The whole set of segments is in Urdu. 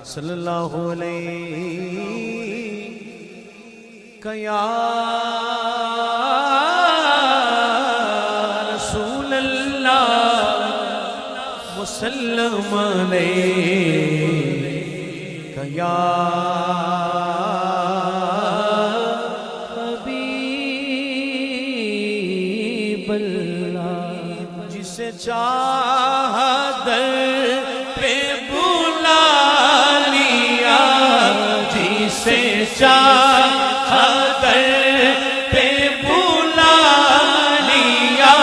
صلی اللہ علیہ یا رسول اللہ وسلم علیہ یا حبیب اللہ جسے چاہا در پہ بلا لیا جسے چاہا در پہ بلا لیا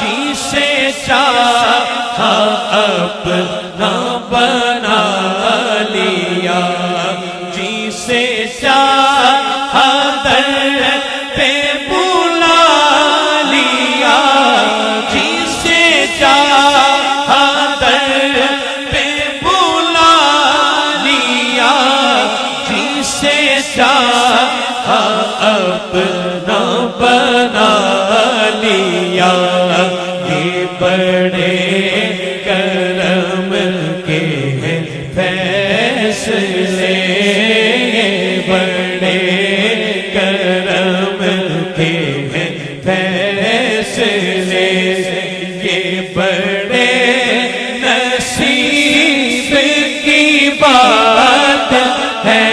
جسے چاہا اپنا بنا لیا جسے چاہا در پہ بلا لیا جسے چاہا در پہ بلا لیا جسے چاہا اپنا بنا لیا یہ بڑے کرم کے ہیں فیصلے بڑے کرم کے ہیں فیصلے یہ بڑے نصیب کی بات ہے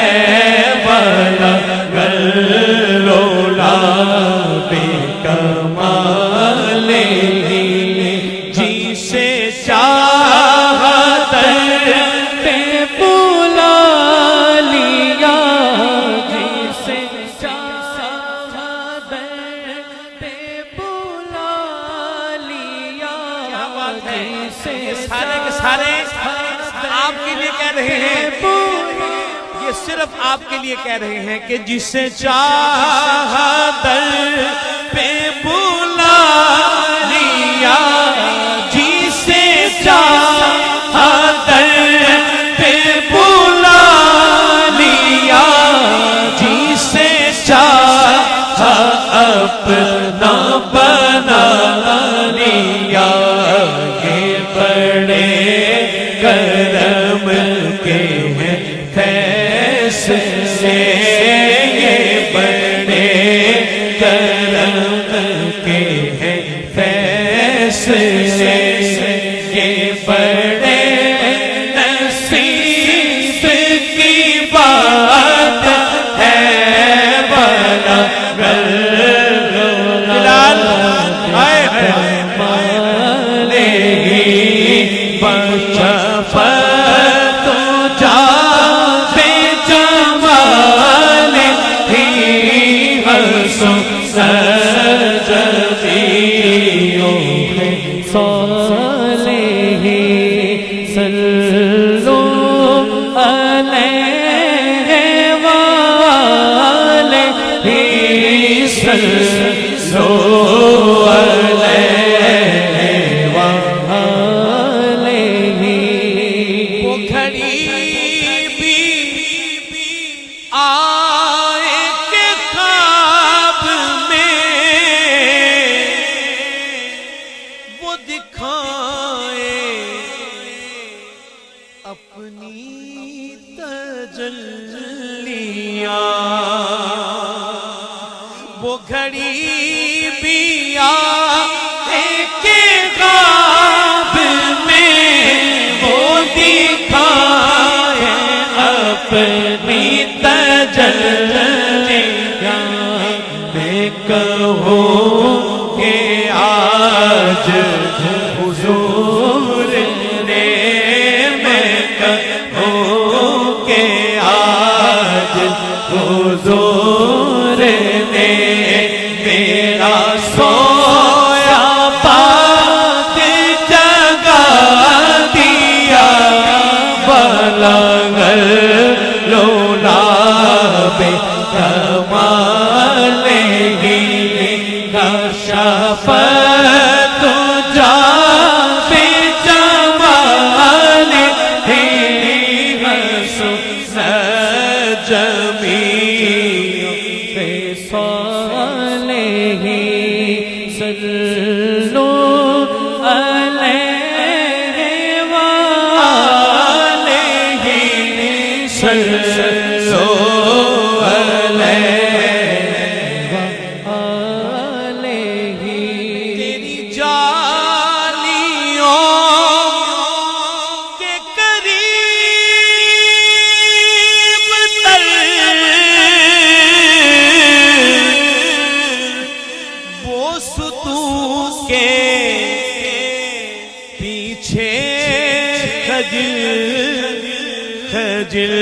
والا گلولا بے کمال جسے چاہا در پہ بلا لیا جسے چاہا در پہ بلا لیا جسے سارے کے سارے آپ کے لیے کہہ رہے ہیں یہ صرف آپ کے لیے کہہ رہے ہیں کہ جسے چاہا در پہ بلا لیا جسے چاہا در پہ بلا لیا جسے چاہا اپنا بنا لیا یہ بڑے کرم کے ہیں فیصلے یہ بڑے کرم کے ہیں فیصلے یہ بڑے نصیب کی بات ہے بنا بلال مالے بشفت جا بے جمال ہی حسن سجدیوں صالح صلو علیہ وآلہ صلو علیہ وآلہ وہ گھڑی بھی آئے کہ خواب میں وہ دکھائے اپنی تجلیاں وہ گھڑی بھی آئے کہ خواب میں وہ دکھائے اپنی تجلیاں میں کہوں کہ آج حضور نے میں کہوں کہ آج حضور نے میرا سویا پاک جگا دیا بلغ لولا بے کمال کشفت جا بے جمال حسن جمیل بے صالح صلو علیہ وآلہ صلو تیری جالیوں کے قریب تر بوستوں کے پیچھے خجل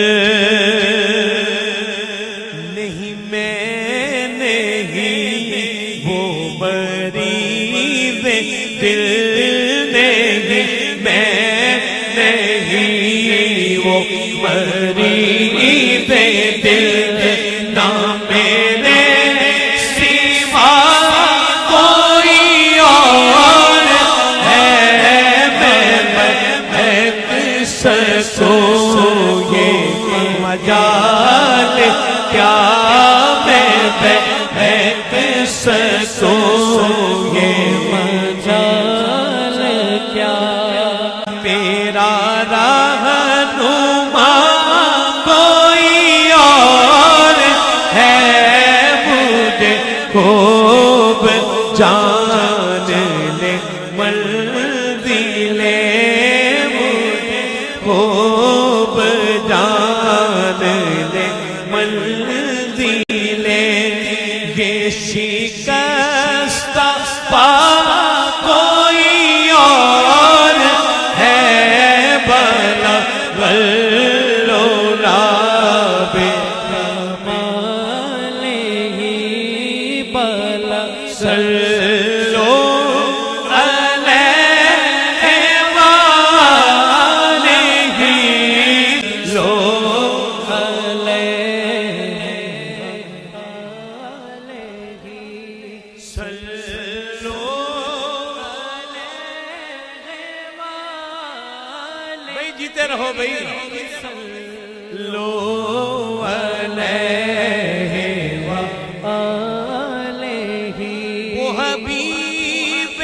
نہیں میں نہیں وہ مریض دل نہیں میں نہیں وہ مریض دل نہ میرے سوا کوئی اور ہے میں سکوں یہ مجال کیا میں بہت سکوں یہ مجال کیا تیرا رہنما کوئی اور ہے مجھے خوب جان لے منزلے خوب جان لے منزلے یہ شکستہ پا کوئی اور ہے بلا غلولا بے کمال ہی بلا سلو جیتے رہو بھئی لو علیہ وآلہ وہ حبیب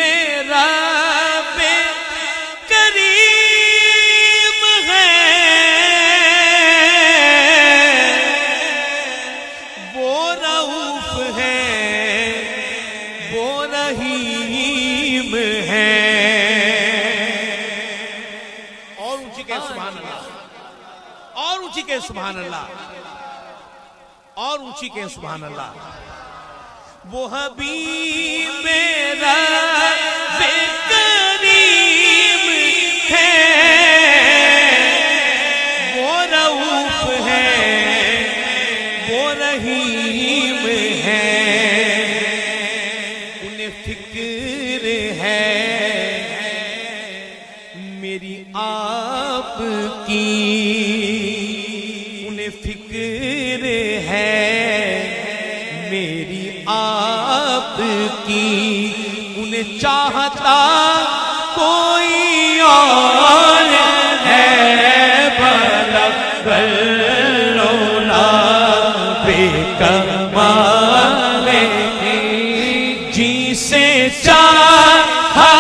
رب کریم ہے وہ رؤوف ہے وہ رحیم ہے سبحان اللہ اور اونچی کہ سبحان اللہ اور اونچی کہ سبحان اللہ وہ حبیب رب کریم ہے وہ رؤوف ہے وہ رحیم ہے انہیں فکر ہے میری آپ کی انہیں فکر ہے میری آپ کی انہیں چاہتا کوئی اور ہے بلا غلولا بے کمال جی سے چاہا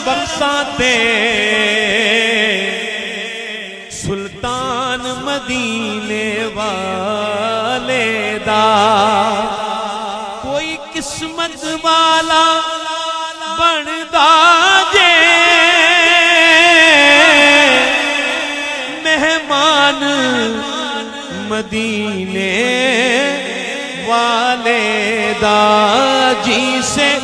بخشاتے سلطان مدینے والے دا کوئی قسمت والا بندا جے مہمان مدینے والے دا جی سے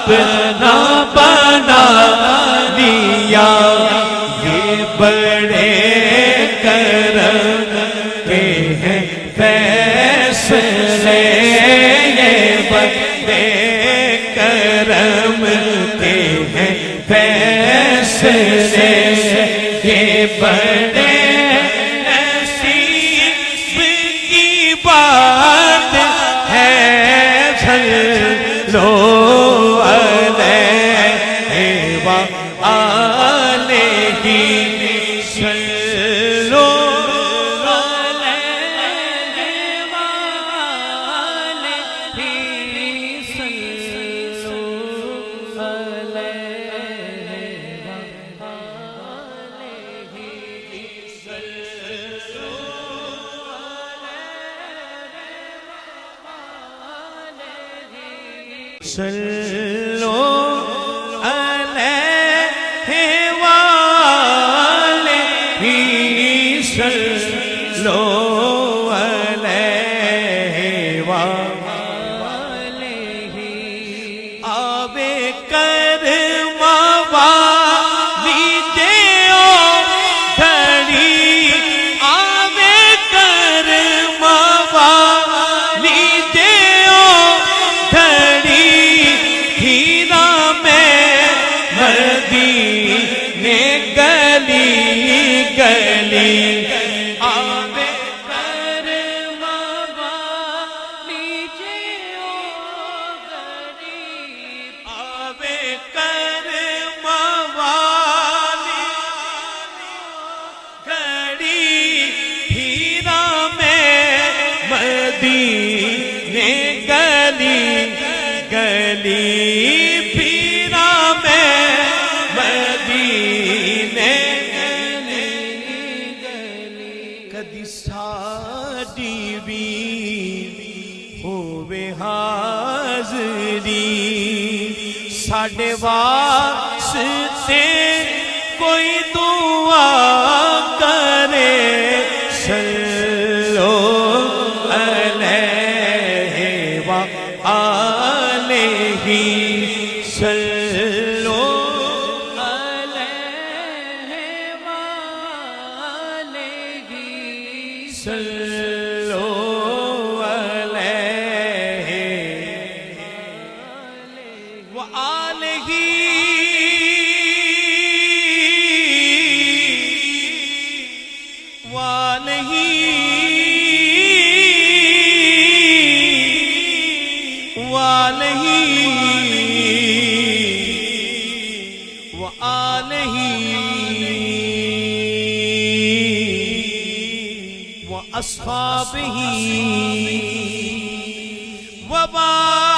اپنا بنا لیا یہ بڑے کرم کے ہیں فیصلے یہ بڑے کرم کے ہیں فیصلے یہ بڑے صلو علیہ وآلہ صلو علیہ وآلہ آوے کرم والی دیو گھڑی آوے کرم والی دیو گھڑی ہیرا میں مدینے گلی گلی آوے کرم والی دیو گھڑی آوے کرم والی گھڑی ہیرا میں مدینے گلی گلی پھیرا میں مدینے کدی ساڈی بھی ہووے حاضری ساڈے واسطے کوئی دعا کرے صلو علیہ وآلہ صلو علیہ وآلہ صلو علیہ وآلہ وآلہ وآلہ وأصحابہ وبارک